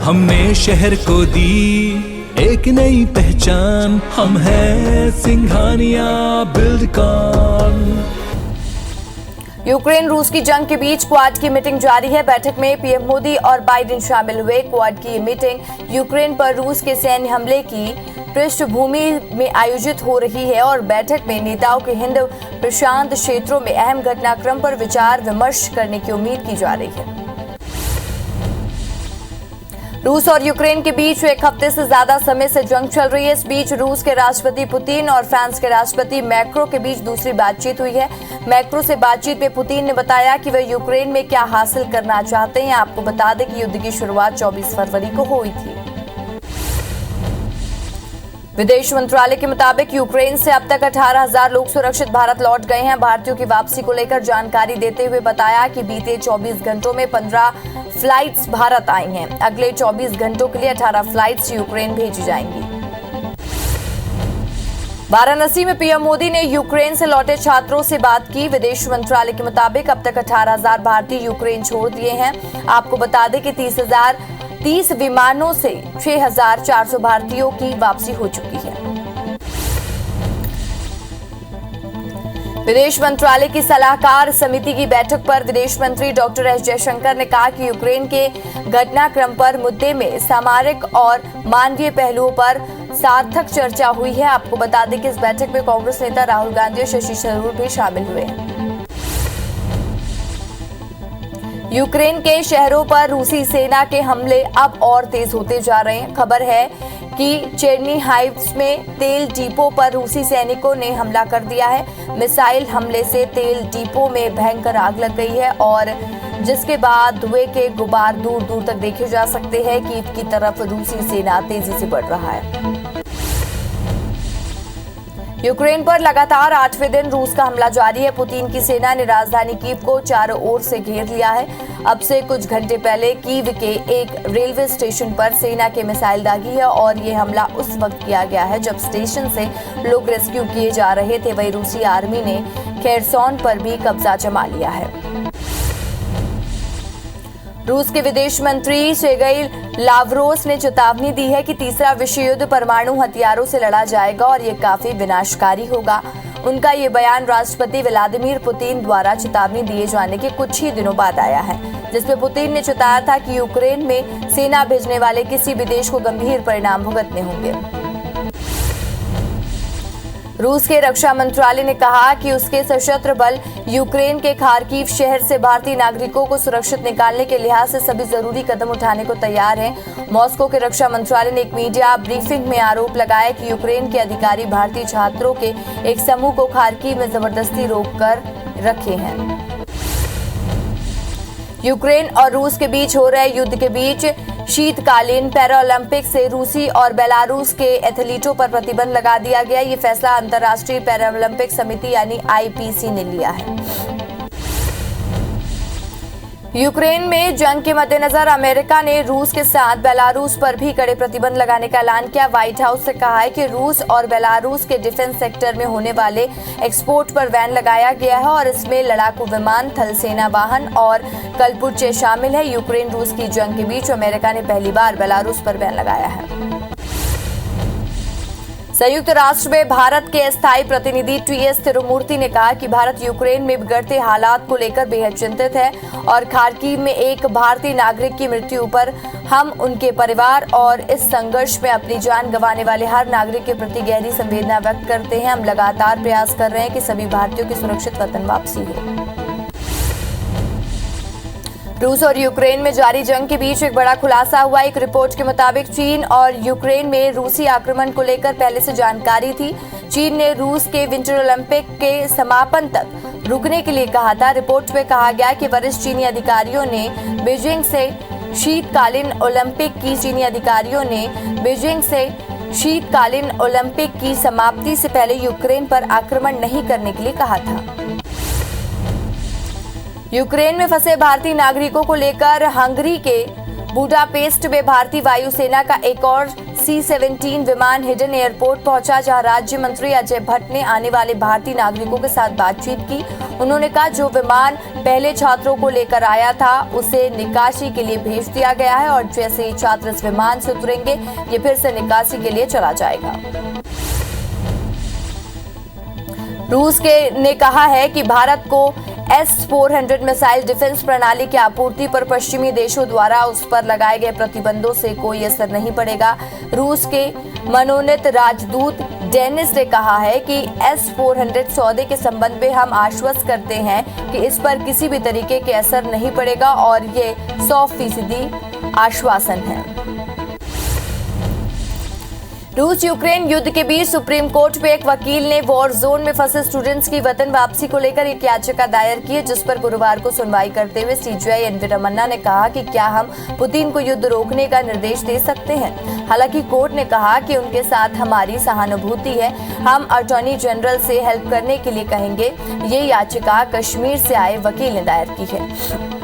हमने शहर को दी एक नई पहचान, हम हैं सिंघानिया बिल्डकॉन। यूक्रेन रूस की जंग के बीच क्वाड की मीटिंग जारी है। बैठक में पीएम मोदी और बाइडेन शामिल हुए। क्वाड की ये मीटिंग यूक्रेन पर रूस के सैन्य हमले की पृष्ठभूमि में आयोजित हो रही है और बैठक में नेताओं के हिंद प्रशांत क्षेत्रों में अहम घटनाक्रम पर विचार विमर्श करने की उम्मीद की जा रही है। रूस और यूक्रेन के बीच एक हफ्ते से ज्यादा समय से जंग चल रही है। इस बीच रूस के राष्ट्रपति पुतिन और फ्रांस के राष्ट्रपति मैक्रो के बीच दूसरी बातचीत हुई है। मैक्रो से बातचीत में पुतिन ने बताया कि वे यूक्रेन में क्या हासिल करना चाहते हैं। आपको बता दें कि युद्ध की शुरुआत 24 फरवरी को हुई थी। विदेश मंत्रालय के मुताबिक यूक्रेन से अब तक 18,000 लोग सुरक्षित भारत लौट गए हैं। भारतीयों की वापसी को लेकर जानकारी देते हुए बताया कि बीते 24 घंटों में 15 फ्लाइट्स भारत आई हैं। अगले 24 घंटों के लिए 18 फ्लाइट्स यूक्रेन भेजी जाएंगी। वाराणसी में पीएम मोदी ने यूक्रेन से लौटे छात्रों से बात की। विदेश मंत्रालय के मुताबिक अब तक 18,000 भारतीय यूक्रेन छोड़ दिए हैं। आपको बता दें कि 30 विमानों से 6,400 भारतीयों की वापसी हो चुकी है। विदेश मंत्रालय की सलाहकार समिति की बैठक पर विदेश मंत्री डॉक्टर एस जयशंकर ने कहा कि यूक्रेन के घटनाक्रम पर मुद्दे में सामरिक और मानवीय पहलुओं पर सार्थक चर्चा हुई है। आपको बता दें कि इस बैठक में कांग्रेस नेता राहुल गांधी और शशि थरूर भी शामिल हुए। यूक्रेन के शहरों पर रूसी सेना के हमले अब और तेज होते जा रहे हैं। खबर है कि चेर्निहाइव्स में तेल डिपो पर रूसी सैनिकों ने हमला कर दिया है। मिसाइल हमले से तेल डिपो में भयंकर आग लग गई है और जिसके बाद धुएं के गुबार दूर दूर तक देखे जा सकते हैं। कीव की तरफ रूसी सेना तेजी से बढ़ रहा है। यूक्रेन पर लगातार 8वें दिन रूस का हमला जारी है। पुतिन की सेना ने राजधानी कीव को चारों ओर से घेर लिया है। अब से कुछ घंटे पहले कीव के एक रेलवे स्टेशन पर सेना के मिसाइल दागी है और ये हमला उस वक्त किया गया है जब स्टेशन से लोग रेस्क्यू किए जा रहे थे। वहीं रूसी आर्मी ने खेरसोन पर भी कब्जा जमा लिया है। रूस के विदेश मंत्री सेर्गेई लावरोव ने चेतावनी दी है कि तीसरा विश्व युद्ध परमाणु हथियारों से लड़ा जाएगा और ये काफी विनाशकारी होगा। उनका ये बयान राष्ट्रपति व्लादिमीर पुतिन द्वारा चेतावनी दिए जाने के कुछ ही दिनों बाद आया है, जिसमें पुतिन ने चेताया था कि यूक्रेन में सेना भेजने वाले किसी भी देश को गंभीर परिणाम भुगतने होंगे। रूस के रक्षा मंत्रालय ने कहा कि उसके सशस्त्र बल यूक्रेन के खार्किव शहर से भारतीय नागरिकों को सुरक्षित निकालने के लिहाज से सभी जरूरी कदम उठाने को तैयार हैं। मॉस्को के रक्षा मंत्रालय ने एक मीडिया ब्रीफिंग में आरोप लगाया कि यूक्रेन के अधिकारी भारतीय छात्रों के एक समूह को खार्किव में जबरदस्ती रोककर रखे हैं। यूक्रेन और रूस के बीच हो रहे युद्ध के बीच शीतकालीन पैरालंपिक से रूसी और बेलारूस के एथलीटों पर प्रतिबंध लगा दिया गया। ये फैसला अंतर्राष्ट्रीय पैरालंपिक समिति यानी आईपीसी ने लिया है। यूक्रेन में जंग के मद्देनजर अमेरिका ने रूस के साथ बेलारूस पर भी कड़े प्रतिबंध लगाने का ऐलान किया। व्हाइट हाउस ने कहा है कि रूस और बेलारूस के डिफेंस सेक्टर में होने वाले एक्सपोर्ट पर बैन लगाया गया है और इसमें लड़ाकू विमान, थल सेना वाहन और कलपुर्जे शामिल है। यूक्रेन रूस की जंग के बीच अमेरिका ने पहली बार बेलारूस पर बैन लगाया है। संयुक्त राष्ट्र में भारत के स्थायी प्रतिनिधि टीएस तिरुमूर्ति ने कहा कि भारत यूक्रेन में बिगड़ते हालात को लेकर बेहद चिंतित है और खार्किव में एक भारतीय नागरिक की मृत्यु पर हम उनके परिवार और इस संघर्ष में अपनी जान गंवाने वाले हर नागरिक के प्रति गहरी संवेदना व्यक्त करते हैं। हम लगातार प्रयास कर रहे हैं कि सभी भारतीयों की सुरक्षित वतन वापसी हो। रूस और यूक्रेन में जारी जंग के बीच एक बड़ा खुलासा हुआ। एक रिपोर्ट के मुताबिक चीन और यूक्रेन में रूसी आक्रमण को लेकर पहले से जानकारी थी। चीन ने रूस के विंटर ओलंपिक के समापन तक रुकने के लिए कहा था। रिपोर्ट में कहा गया कि वरिष्ठ चीनी अधिकारियों ने बीजिंग से शीतकालीन ओलंपिक की समाप्ति से पहले यूक्रेन पर आक्रमण नहीं करने के लिए कहा था। यूक्रेन में फंसे भारतीय नागरिकों को लेकर हंगरी के बुडापेस्ट में भारतीय वायुसेना का एक और C-17 विमान हिडन एयरपोर्ट पहुंचा, जहां राज्य मंत्री अजय भट्ट ने आने वाले भारतीय नागरिकों के साथ बातचीत की। उन्होंने कहा जो विमान पहले छात्रों को लेकर आया था उसे निकासी के लिए भेज दिया गया है और जैसे ही छात्र इस विमान से उतरेंगे ये फिर से निकासी के लिए चला जाएगा। रूस ने कहा है कि भारत को S-400 मिसाइल डिफेंस प्रणाली की आपूर्ति पर पश्चिमी देशों द्वारा उस पर लगाए गए प्रतिबंधों से कोई असर नहीं पड़ेगा। रूस के मनोनीत राजदूत डेनिस ने कहा है कि S-400 सौदे के संबंध में हम आश्वस्त करते हैं कि इस पर किसी भी तरीके के असर नहीं पड़ेगा और ये 100% आश्वासन है। रूस यूक्रेन युद्ध के बीच सुप्रीम कोर्ट में एक वकील ने वॉर जोन में फंसे स्टूडेंट्स की वतन वापसी को लेकर एक याचिका दायर की है, जिस पर गुरुवार को सुनवाई करते हुए CJI एन.वी. रमन्ना ने कहा कि क्या हम पुतिन को युद्ध रोकने का निर्देश दे सकते हैं। हालांकि कोर्ट ने कहा कि उनके साथ हमारी सहानुभूति है, हम अटॉर्नी जनरल से हेल्प करने के लिए कहेंगे। ये याचिका कश्मीर से आए वकील ने दायर की है।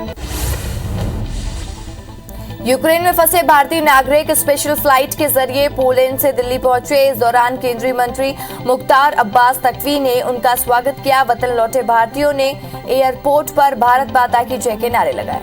यूक्रेन में फंसे भारतीय नागरिक स्पेशल फ्लाइट के जरिए पोलैंड से दिल्ली पहुंचे। इस दौरान केंद्रीय मंत्री मुख्तार अब्बास नकवी ने उनका स्वागत किया। वतन लौटे भारतीयों ने एयरपोर्ट पर भारत माता की जय के नारे लगाए।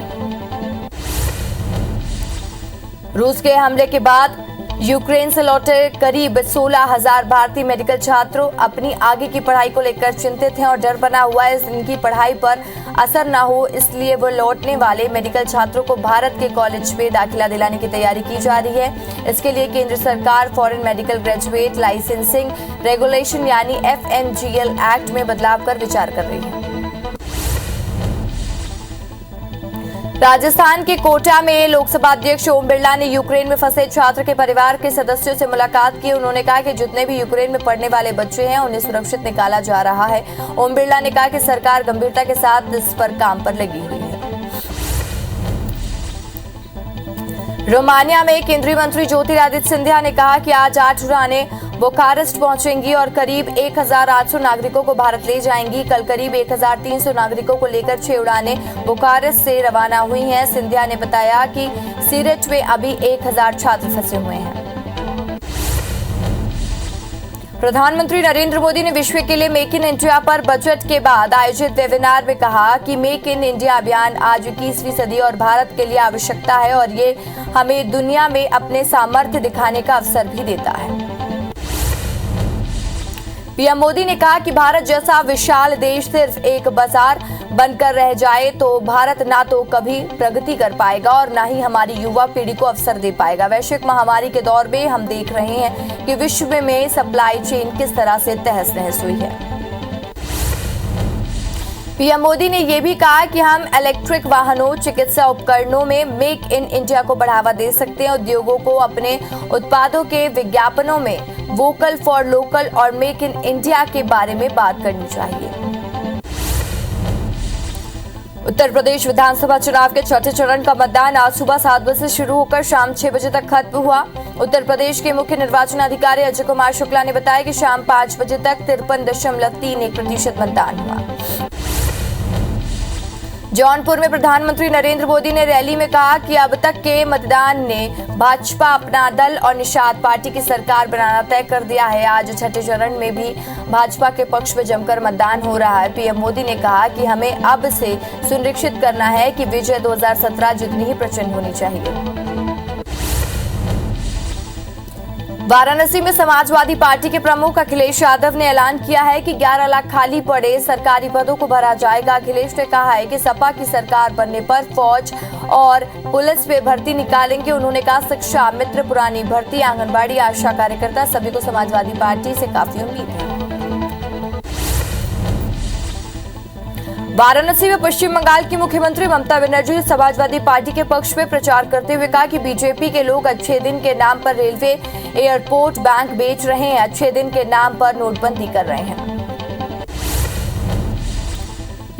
रूस के हमले के बाद यूक्रेन से लौटे करीब 16,000 भारतीय मेडिकल छात्र अपनी आगे की पढ़ाई को लेकर चिंतित हैं और डर बना हुआ है इनकी पढ़ाई पर असर ना हो, इसलिए वो लौटने वाले मेडिकल छात्रों को भारत के कॉलेज में दाखिला दिलाने की तैयारी की जा रही है। इसके लिए केंद्र सरकार foreign medical graduate licensing regulation यानी FMGL एक्ट में बदलाव कर विचार कर रही है। राजस्थान के कोटा में लोकसभा अध्यक्ष ओम बिरला ने यूक्रेन में फंसे छात्र के परिवार के सदस्यों से मुलाकात की। उन्होंने कहा कि जितने भी यूक्रेन में पढ़ने वाले बच्चे हैं उन्हें सुरक्षित निकाला जा रहा है। ओम बिरला ने कहा कि सरकार गंभीरता के साथ इस पर काम पर लगी हुई है। रोमानिया में केंद्रीय मंत्री ज्योतिरादित्य सिंधिया ने कहा कि आज 8 उड़ानें बुखारेस्ट पहुंचेंगी और करीब 1,800 नागरिकों को भारत ले जाएंगी। कल करीब 1,300 नागरिकों को लेकर 6 उड़ानें बुखारेस्ट से रवाना हुई हैं। सिंधिया ने बताया कि सीरेट में अभी 1,000 छात्र फंसे हुए हैं। प्रधानमंत्री नरेंद्र मोदी ने विश्व के लिए मेक इन इंडिया पर बजट के बाद आयोजित वेबिनार में कहा कि मेक इन इंडिया अभियान आज 21वीं सदी और भारत के लिए आवश्यकता है और ये हमें दुनिया में अपने सामर्थ्य दिखाने का अवसर भी देता है। पीएम मोदी ने कहा कि भारत जैसा विशाल देश सिर्फ एक बाजार बनकर रह जाए तो भारत ना तो कभी प्रगति कर पाएगा और ना ही हमारी युवा पीढ़ी को अवसर दे पाएगा। वैश्विक महामारी के दौर में हम देख रहे हैं कि विश्व में सप्लाई चेन किस तरह से तहस नहस हुई है। पीएम मोदी ने यह भी कहा कि हम इलेक्ट्रिक वाहनों, चिकित्सा उपकरणों में मेक इन इंडिया को बढ़ावा दे सकते हैं। उद्योगों को अपने उत्पादों के विज्ञापनों में वोकल फॉर लोकल और मेक इन इंडिया के बारे में बात करनी चाहिए। उत्तर प्रदेश विधानसभा चुनाव के चौथे चरण का मतदान आज सुबह 7 बजे से शुरू होकर शाम 6 बजे तक खत्म हुआ। उत्तर प्रदेश के मुख्य निर्वाचन अधिकारी अजय कुमार शुक्ला ने बताया कि शाम 5 बजे तक 53.31% मतदान हुआ। जौनपुर में प्रधानमंत्री नरेंद्र मोदी ने रैली में कहा कि अब तक के मतदान ने भाजपा अपना दल और निषाद पार्टी की सरकार बनाना तय कर दिया है। आज छठे चरण में भी भाजपा के पक्ष में जमकर मतदान हो रहा है। पीएम मोदी ने कहा कि हमें अब से सुनिश्चित करना है कि विजय 2017 जितनी ही प्रचंड होनी चाहिए। वाराणसी में समाजवादी पार्टी के प्रमुख अखिलेश यादव ने ऐलान किया है कि 11 लाख खाली पड़े सरकारी पदों को भरा जाएगा। अखिलेश ने कहा है कि सपा की सरकार बनने पर फौज और पुलिस में भर्ती निकालेंगे। उन्होंने कहा शिक्षा मित्र, पुरानी भर्ती, आंगनबाड़ी, आशा कार्यकर्ता सभी को समाजवादी पार्टी से काफी उम्मीद है। वाराणसी में पश्चिम बंगाल की मुख्यमंत्री ममता बनर्जी ने समाजवादी पार्टी के पक्ष में प्रचार करते हुए कहा कि बीजेपी के लोग अच्छे दिन के नाम पर रेलवे, एयरपोर्ट, बैंक बेच रहे हैं, अच्छे दिन के नाम पर नोटबंदी कर रहे हैं।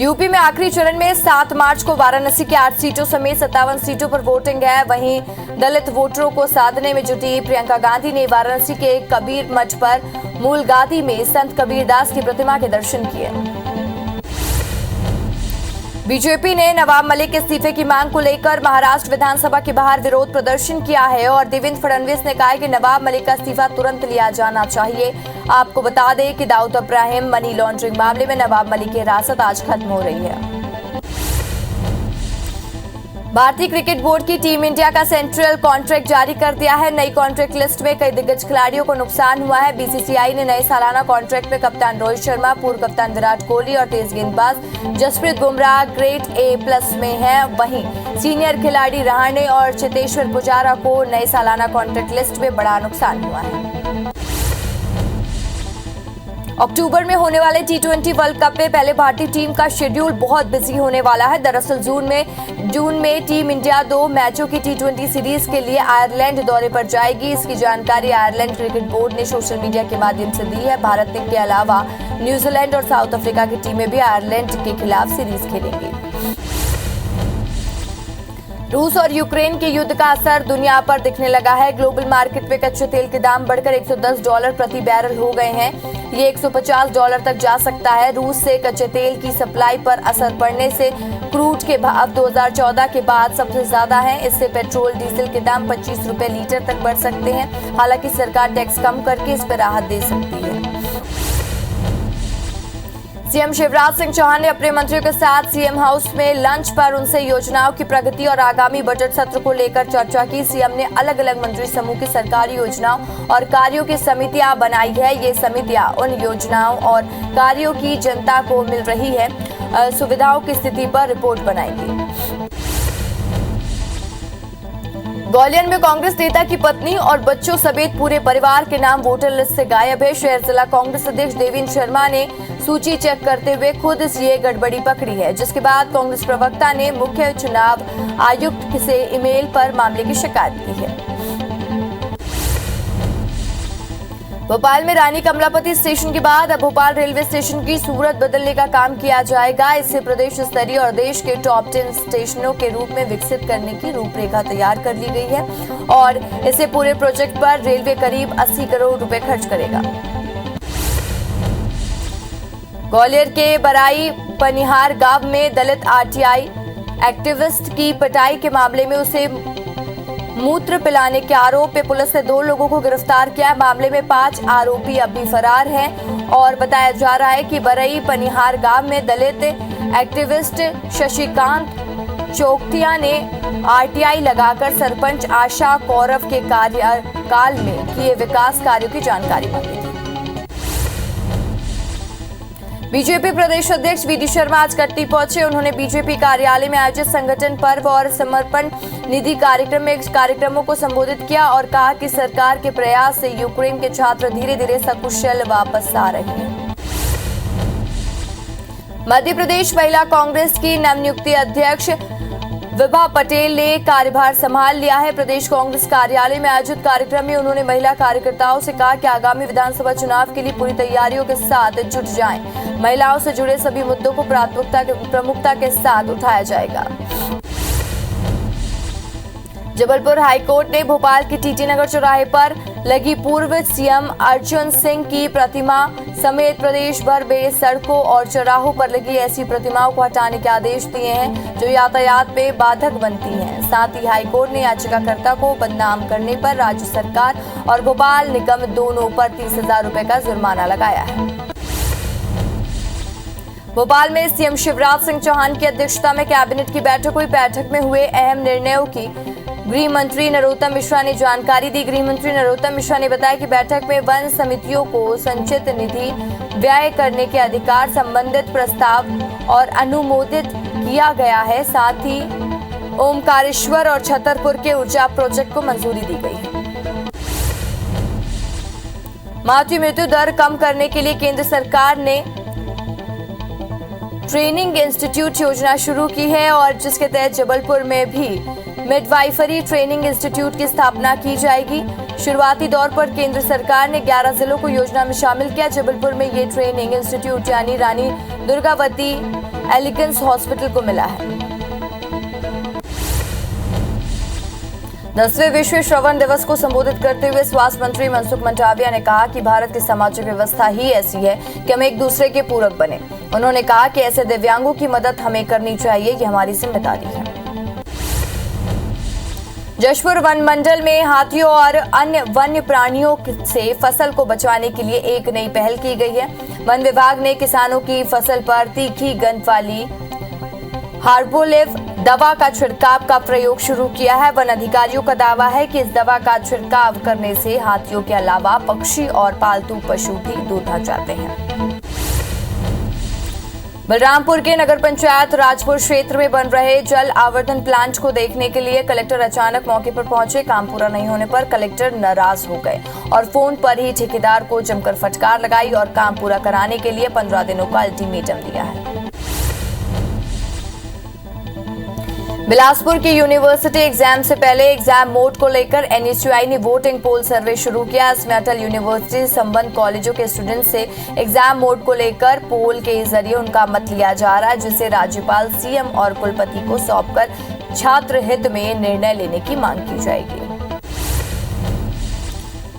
यूपी में आखिरी चरण में 7 मार्च को वाराणसी की 8 सीटों समेत 57 सीटों पर वोटिंग है। वहीं दलित वोटरों को साधने में जुटी प्रियंका गांधी ने वाराणसी के कबीर मठ पर मूलगादी में संत कबीरदास की प्रतिमा के दर्शन किए। बीजेपी ने नवाब मलिक के इस्तीफे की मांग को लेकर महाराष्ट्र विधानसभा के बाहर विरोध प्रदर्शन किया है और देवेंद्र फडणवीस ने कहा है कि नवाब मलिक का इस्तीफा तुरंत लिया जाना चाहिए। आपको बता दें कि दाऊद इब्राहिम मनी लॉन्ड्रिंग मामले में नवाब मलिक की हिरासत आज खत्म हो रही है। भारतीय क्रिकेट बोर्ड की टीम इंडिया का सेंट्रल कॉन्ट्रैक्ट जारी कर दिया है। नई कॉन्ट्रैक्ट लिस्ट में कई दिग्गज खिलाड़ियों को नुकसान हुआ है। बीसीसीआई ने नए सालाना कॉन्ट्रैक्ट में कप्तान रोहित शर्मा, पूर्व कप्तान विराट कोहली और तेज गेंदबाज जसप्रीत बुमराह ग्रेड A+ में हैं। वहीं सीनियर खिलाड़ी रहाणे और चेतेश्वर पुजारा को नए सालाना कॉन्ट्रैक्ट लिस्ट में बड़ा नुकसान हुआ है। अक्टूबर में होने वाले T20 वर्ल्ड कप में पहले भारतीय टीम का शेड्यूल बहुत बिजी होने वाला है। दरअसल जून में टीम इंडिया 2 मैचों की T20 सीरीज के लिए आयरलैंड दौरे पर जाएगी। इसकी जानकारी आयरलैंड क्रिकेट बोर्ड ने सोशल मीडिया के माध्यम से दी है। भारत के अलावा न्यूजीलैंड और साउथ अफ्रीका की टीमें भी आयरलैंड के खिलाफ सीरीज खेलेंगी। रूस और यूक्रेन के युद्ध का असर दुनिया पर दिखने लगा है। ग्लोबल मार्केट में कच्चे तेल के दाम बढ़कर $110 प्रति बैरल हो गए हैं। ये $150 तक जा सकता है। रूस से कच्चे तेल की सप्लाई पर असर पड़ने से क्रूड के भाव 2014 के बाद सबसे ज्यादा हैं। इससे पेट्रोल डीजल के दाम 25 रुपए लीटर तक बढ़ सकते हैं। हालांकि सरकार टैक्स कम करके इस पर राहत दे सकती है। सीएम शिवराज सिंह चौहान ने अपने मंत्रियों के साथ सीएम हाउस में लंच पर उनसे योजनाओं की प्रगति और आगामी बजट सत्र को लेकर चर्चा की। सीएम ने अलग अलग मंत्री समूह की सरकारी योजनाओं और कार्यों की समितियां बनाई है। ये समितियां उन योजनाओं और कार्यों की जनता को मिल रही है सुविधाओं की स्थिति पर रिपोर्ट बनाएगी। ग्वालियर में कांग्रेस नेता की पत्नी और बच्चों समेत पूरे परिवार के नाम वोटर लिस्ट से गायब है। शहर जिला कांग्रेस अध्यक्ष देवेंद्र शर्मा ने सूची चेक करते हुए खुद ये गड़बड़ी पकड़ी है, जिसके बाद कांग्रेस प्रवक्ता ने मुख्य चुनाव आयुक्त से ईमेल पर मामले की शिकायत की है। भोपाल में रानी कमलापति स्टेशन के बाद अब भोपाल रेलवे स्टेशन की सूरत बदलने का काम किया जाएगा। इससे प्रदेश स्तरीय और देश के टॉप 10 स्टेशनों के रूप में विकसित करने की रूपरेखा तैयार कर ली गई है और इसे पूरे प्रोजेक्ट पर रेलवे करीब 80 करोड़ रुपए खर्च करेगा। ग्वालियर के बराई पनिहार गांव में दलित आरटीआई एक्टिविस्ट की पिटाई के मामले में उसे मूत्र पिलाने के आरोप में पुलिस ने 2 लोगों को गिरफ्तार किया। मामले में 5 आरोपी अब भी फरार हैं और बताया जा रहा है कि बरई पनिहार गांव में दलित एक्टिविस्ट शशिकांत चौकटिया ने आरटीआई लगाकर सरपंच आशा कौरव के कार्यकाल में किए विकास कार्यों की जानकारी मांगी थी। बीजेपी प्रदेश अध्यक्ष वीडी शर्मा आज कटनी पहुंचे। उन्होंने बीजेपी कार्यालय में आयोजित संगठन पर्व और समर्पण निधि कार्यक्रमों को संबोधित किया और कहा कि सरकार के प्रयास से यूक्रेन के छात्र धीरे धीरे सकुशल वापस आ रहे हैं। मध्य प्रदेश महिला कांग्रेस की नवनियुक्ति अध्यक्ष विभा पटेल ने कार्यभार संभाल लिया है। प्रदेश कांग्रेस कार्यालय में आयोजित कार्यक्रम में उन्होंने महिला कार्यकर्ताओं से कहा कि आगामी विधानसभा चुनाव के लिए पूरी तैयारियों के साथ जुट जाएं। महिलाओं से जुड़े सभी मुद्दों को प्रमुखता के साथ उठाया जाएगा। जबलपुर हाईकोर्ट ने भोपाल के टीटी नगर चौराहे पर लगी पूर्व सीएम अर्जुन सिंह की प्रतिमा समेत प्रदेश भर में सड़कों और चौराहों पर लगी ऐसी प्रतिमाओं को हटाने के आदेश दिए हैं जो यातायात में बाधक बनती हैं। साथ ही हाईकोर्ट ने याचिकाकर्ता को बदनाम करने पर राज्य सरकार और भोपाल निगम दोनों पर 30,000 रुपए का जुर्माना लगाया है। भोपाल में सीएम शिवराज सिंह चौहान की अध्यक्षता में कैबिनेट की बैठक हुई। बैठक में हुए अहम निर्णयों की गृह मंत्री नरोत्तम मिश्रा ने जानकारी दी। गृह मंत्री नरोत्तम मिश्रा ने बताया कि बैठक में वन समितियों को संचित निधि व्यय करने के अधिकार संबंधित प्रस्ताव और अनुमोदित किया गया है। साथ ही ओमकारेश्वर और छतरपुर के ऊर्जा प्रोजेक्ट को मंजूरी दी गई है। मातृ मृत्यु दर कम करने के लिए केंद्र सरकार ने ट्रेनिंग इंस्टीट्यूट योजना शुरू की है और जिसके तहत जबलपुर में भी मिडवाइफरी ट्रेनिंग इंस्टीट्यूट की स्थापना की जाएगी। शुरुआती दौर पर केंद्र सरकार ने 11 जिलों को योजना में शामिल किया। जबलपुर में ये ट्रेनिंग इंस्टीट्यूट यानी रानी दुर्गावती एलिगेंस हॉस्पिटल को मिला है। 10वें विश्व श्रवण दिवस को संबोधित करते हुए स्वास्थ्य मंत्री मनसुख मंडाविया ने कहा कि भारत की सामाजिक व्यवस्था ही ऐसी है कि हम एक दूसरे के पूरक बने। उन्होंने कहा कि ऐसे दिव्यांगों की मदद हमें करनी चाहिए, ये हमारी जिम्मेदारी है। जशपुर वन मंडल में हाथियों और अन्य वन्य प्राणियों से फसल को बचाने के लिए एक नई पहल की गई है। वन विभाग ने किसानों की फसल पर तीखी गंध वाली हार्बोलिव दवा का छिड़काव का प्रयोग शुरू किया है। वन अधिकारियों का दावा है कि इस दवा का छिड़काव करने से हाथियों के अलावा पक्षी और पालतू पशु भी दूर भाग जाते हैं। बलरामपुर के नगर पंचायत राजपुर क्षेत्र में बन रहे जल आवर्धन प्लांट को देखने के लिए कलेक्टर अचानक मौके पर पहुंचे। काम पूरा नहीं होने पर कलेक्टर नाराज हो गए और फोन पर ही ठेकेदार को जमकर फटकार लगाई और काम पूरा कराने के लिए 15 दिनों का अल्टीमेटम दिया है। बिलासपुर की यूनिवर्सिटी एग्जाम से पहले एग्जाम मोड को लेकर एनएसयूआई ने वोटिंग पोल सर्वे शुरू किया। इसमें अटल यूनिवर्सिटी संबंध कॉलेजों के स्टूडेंट से एग्जाम मोड को लेकर पोल के जरिए उनका मत लिया जा रहा है, जिसे राज्यपाल, सीएम और कुलपति को सौंपकर छात्र हित में निर्णय लेने की मांग की जाएगी।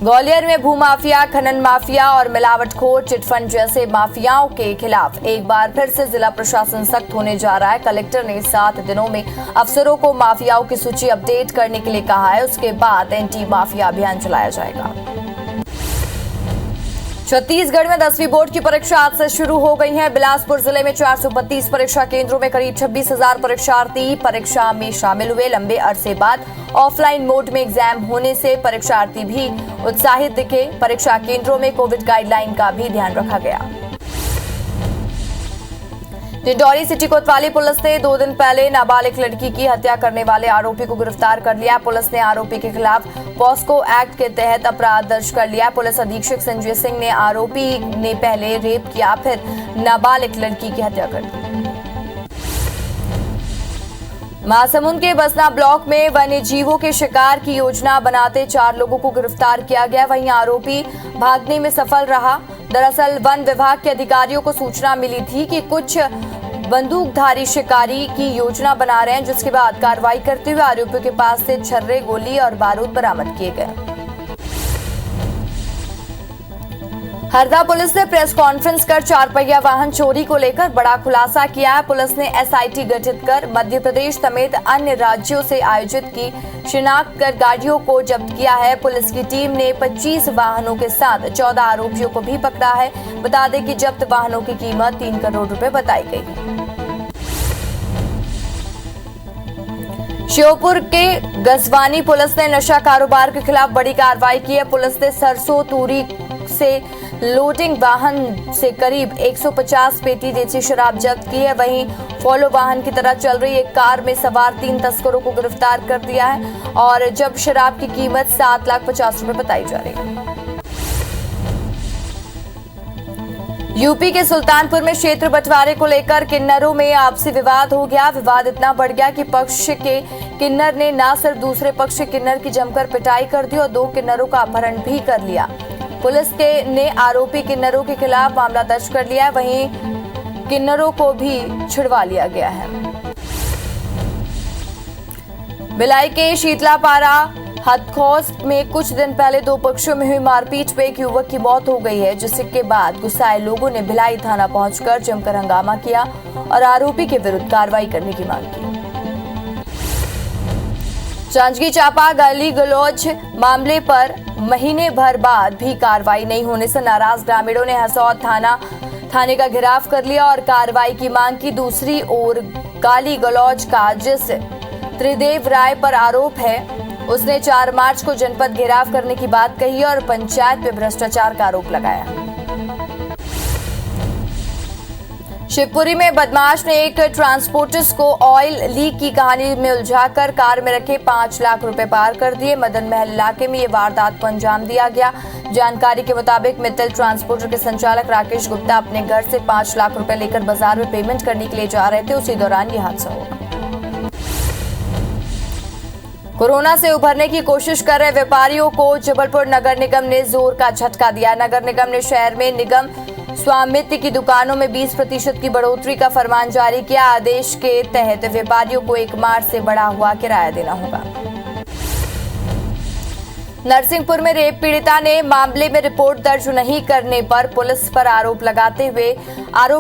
ग्वालियर में भूमाफिया, खनन माफिया और मिलावटखोर चिटफंड जैसे माफियाओं के खिलाफ एक बार फिर से जिला प्रशासन सख्त होने जा रहा है। कलेक्टर ने 7 दिनों में अफसरों को माफियाओं की सूची अपडेट करने के लिए कहा है। उसके बाद एंटी माफिया अभियान चलाया जाएगा। छत्तीसगढ़ में 10वीं बोर्ड की परीक्षा आज से शुरू हो गई है। बिलासपुर जिले में 432 परीक्षा केंद्रों में करीब 26,000 परीक्षार्थी परीक्षा में शामिल हुए। लंबे अरसे बाद ऑफलाइन मोड में एग्जाम होने से परीक्षार्थी भी उत्साहित दिखे। परीक्षा केंद्रों में कोविड गाइडलाइन का भी ध्यान रखा गया। डिंडौरी सिटी कोतवाली पुलिस ने 2 दिन पहले नाबालिग लड़की की हत्या करने वाले आरोपी को गिरफ्तार कर लिया। पुलिस ने आरोपी के खिलाफ पॉस्को एक्ट के तहत अपराध दर्ज कर लिया। पुलिस अधीक्षक संजय सिंह ने आरोपी ने पहले रेप किया, फिर नाबालिग लड़की की हत्या कर दी। महासमुंद के बसना ब्लॉक में वन्य जीवों के शिकार की योजना बनाते 4 लोगों को गिरफ्तार किया गया। वहीं आरोपी भागने में सफल रहा। दरअसल वन विभाग के अधिकारियों को सूचना मिली थी कि कुछ बंदूकधारी शिकारी की योजना बना रहे हैं, जिसके बाद कार्रवाई करते हुए आरोपियों के पास से छर्रे, गोली और बारूद बरामद किए गए। हरदा पुलिस ने प्रेस कॉन्फ्रेंस कर 4 पहिया वाहन चोरी को लेकर बड़ा खुलासा किया है। पुलिस ने एसआईटी गठित कर मध्य प्रदेश समेत अन्य राज्यों से आयोजित की शिनाख्त कर गाड़ियों को जब्त किया है। पुलिस की टीम ने 25 वाहनों के साथ 14 आरोपियों को भी पकड़ा है। बता दें कि जब्त वाहनों की कीमत 3 करोड़ रुपए बताई गई है। श्योपुर के गजवानी पुलिस ने नशा कारोबार के खिलाफ बड़ी कार्रवाई की है। पुलिस ने सरसों तूरी से लोडिंग वाहन से करीब 150 पेटी देसी शराब जब्त की है। वहीं फॉलो वाहन की तरह चल रही एक कार में सवार 3 तस्करों को गिरफ्तार कर दिया है और जब शराब की कीमत 7,50,000 रुपए बताई जा रही है। यूपी के सुल्तानपुर में क्षेत्र बंटवारे को लेकर किन्नरों में आपसी विवाद हो गया। विवाद इतना बढ़ गया कि पक्ष के किन्नर ने न सिर्फ दूसरे पक्ष के किन्नर की जमकर पिटाई कर दी और 2 किन्नरों का अपहरण भी कर लिया। पुलिस ने आरोपी किन्नरों के खिलाफ मामला दर्ज कर लिया है। वहीं किन्नरों को भी छुड़वा लिया गया है। भिलाई के शीतलापारा हथखौस में कुछ दिन पहले 2 पक्षों में हुई मारपीट में एक युवक की मौत हो गई है, जिसके बाद गुस्साए लोगों ने भिलाई थाना पहुंचकर जमकर हंगामा किया और आरोपी के विरुद्ध कार्रवाई करने की मांग की। जांजगीर चांपा गाली गलौज मामले पर महीने भर बाद भी कार्रवाई नहीं होने से नाराज ग्रामीणों ने हसौद थाने का घेराव कर लिया और कार्रवाई की मांग की। दूसरी ओर गाली गलौज का जिस त्रिदेव राय पर आरोप है, उसने 4 मार्च को जनपद घेराव करने की बात कही और पंचायत में भ्रष्टाचार का आरोप लगाया। शिवपुरी में बदमाश ने एक ट्रांसपोर्टर्स को ऑयल लीक की कहानी में उलझाकर कार में रखे 5 लाख रुपए पार कर दिए। मदन महल इलाके में ये वारदात को अंजाम दिया गया। जानकारी के मुताबिक मित्तल ट्रांसपोर्टर के संचालक राकेश गुप्ता अपने घर से 5 लाख रुपए लेकर बाजार में पेमेंट करने के लिए जा रहे थे। उसी दौरान ये हादसा हुआ। कोरोना से उभरने की कोशिश कर रहे व्यापारियों को जबलपुर नगर निगम ने जोर का झटका दिया। नगर निगम ने शहर में निगम स्वामित्व की दुकानों में 20% की बढ़ोतरी का फरमान जारी किया। आदेश के तहत व्यापारियों को 1 मार्च से बढ़ा हुआ किराया देना होगा। नरसिंहपुर में रेप पीड़िता ने मामले में रिपोर्ट दर्ज नहीं करने पर पुलिस पर आरोप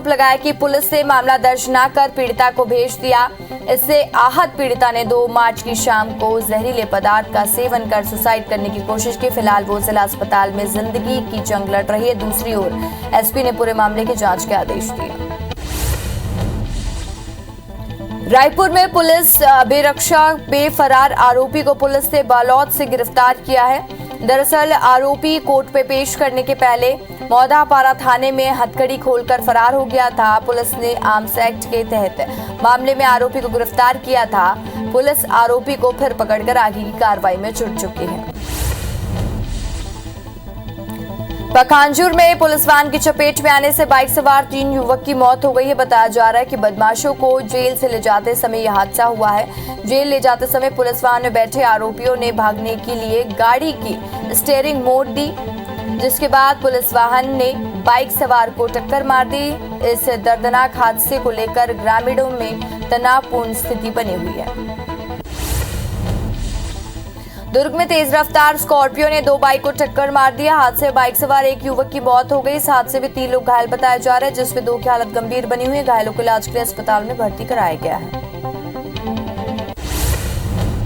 लगाया कि पुलिस ने मामला दर्ज न कर पीड़िता को भेज दिया। इससे आहत पीड़िता ने 2 मार्च की शाम को जहरीले पदार्थ का सेवन कर सुसाइड करने की कोशिश की। फिलहाल वो जिला अस्पताल में जिंदगी की जंग लड़ रही है। दूसरी ओर एसपी ने पूरे मामले की जांच के आदेश दिए। रायपुर में पुलिस बेरक्षा में फरार आरोपी को पुलिस ने बालौद से गिरफ्तार किया है। दरअसल आरोपी कोर्ट पे पेश करने के पहले मौदापारा थाने में हथकड़ी खोलकर फरार हो गया था। पुलिस ने आर्म्स एक्ट के तहत मामले में आरोपी को गिरफ्तार किया था। पुलिस आरोपी को फिर पकड़कर आगे की कार्रवाई में जुट चुकी है। पखांजूर में पुलिस वाहन की चपेट में आने से बाइक सवार 3 युवक की मौत हो गई है। बताया जा रहा है कि बदमाशों को जेल से ले जाते समय यह हादसा हुआ है। जेल ले जाते समय पुलिस वाहन में बैठे आरोपियों ने भागने के लिए गाड़ी की स्टीयरिंग मोड़ दी, जिसके बाद पुलिस वाहन ने बाइक सवार को टक्कर मार दी। इस दर्दनाक हादसे को लेकर ग्रामीणों में तनावपूर्ण स्थिति बनी हुई है। दुर्ग में तेज रफ्तार स्कॉर्पियो ने 2 बाइक को टक्कर मार दिया। हादसे में बाइक सवार 1 युवक की मौत हो गई। इस हादसे में 3 लोग घायल बताया जा रहा है, जिसमें 2 की हालत गंभीर बनी हुई है। घायलों को इलाज के लिए अस्पताल में भर्ती कराया गया है।